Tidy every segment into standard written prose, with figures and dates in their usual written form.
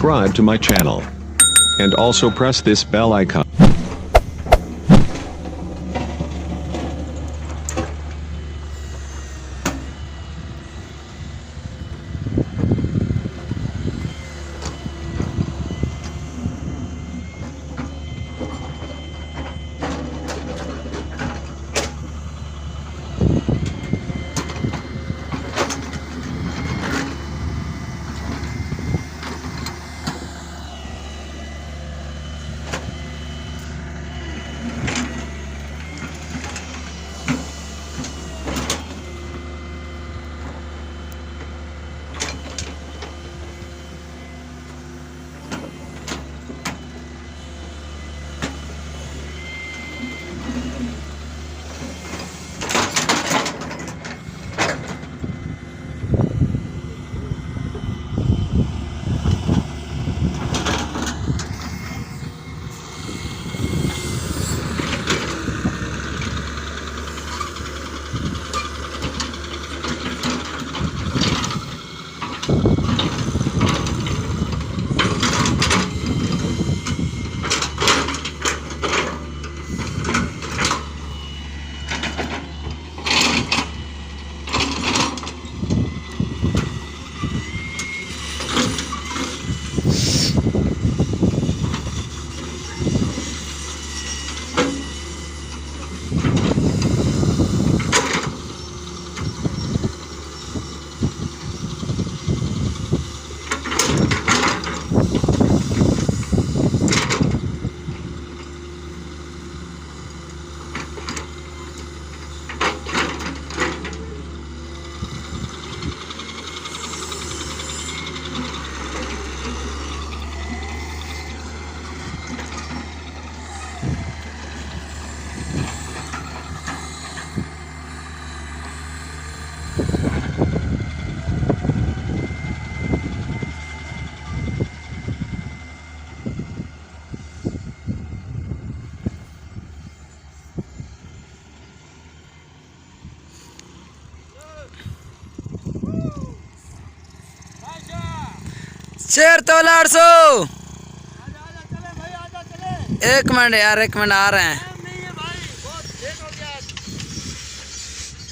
subscribe to my channel. And also press this bell icon. शेर तो 800। एक minute यार, एक मिनट आ रहे हैं।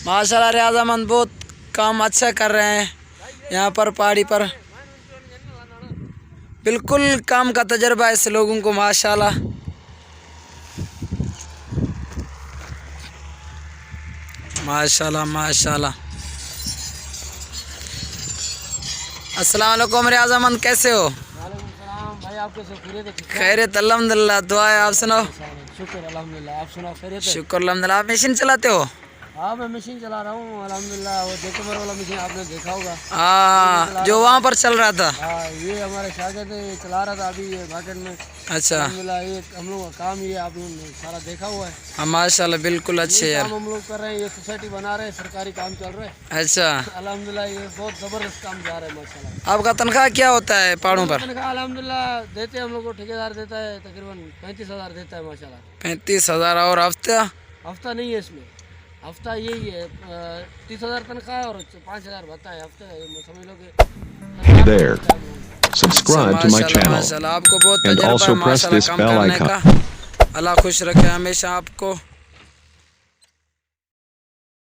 माशाल्लाह रियाज़मंद बहुत काम अच्छा कर रहे हैं यहाँ पर पहाड़ी पर। बिल्कुल काम का तजर्बा है इस लोगों को माशाल्लाह। माशाल्लाह माशाल्लाह। अस्सलाम वालेकुम रियाज़मंद, कैसे हो? भाई आपके खैरियत अल्हम्दुलिल्लाह। दुआ है, आप सुनाओ। शुक्र अल्हम्दुलिल्लाह, आप सुनाओ खैरियत? शुक्र अल्हम्दुलिल्लाह। आप मशीन चलाते हो? हाँ मैं मशीन चला रहा हूँ अल्हम्दुलिल्लाह। वो डेकमर वाला मशीन आपने देखा होगा। हाँ, जो वहाँ पर चल रहा था। हाँ ये हमारे शागिर्द चला रहा था अभी ये मार्केट में। अच्छा अल्हम्दुलिल्लाह, ये हम लोग का काम ये आप लोगों ने सारा देखा हुआ है। हाँ माशाल्लाह, बिल्कुल अच्छे यार। काम हम लोग कर रहे हैं, ये सोसाइटी बना रहे हैं, सरकारी काम चल रहा है। अच्छा, अल्हम्दुलिल्लाह ये बहुत ज़बरदस्त काम जा रहा है माशाल्लाह। आपका तनख्वाह क्या होता है पहाड़ों पर? तनख्वाह अल्हम्दुलिल्लाह देते हैं हम लोग को, ठेकेदार देता है तकरीबन 35,000 देता है माशाल्लाह। 35,000। और हफ्ता? हफ्ता नहीं है इसमें, हफ्ता यही है 30,000 तनख्वाह है और 5,000 भत्ता है। हफ्ता समझ लो कि There. Subscribe to my channel. माशाल्लाह, आपको बहुत And तजर्बा also है press माशाल्लाह this काम bell करने icon. का। अल्लाह खुश रखे हमेशा आपको।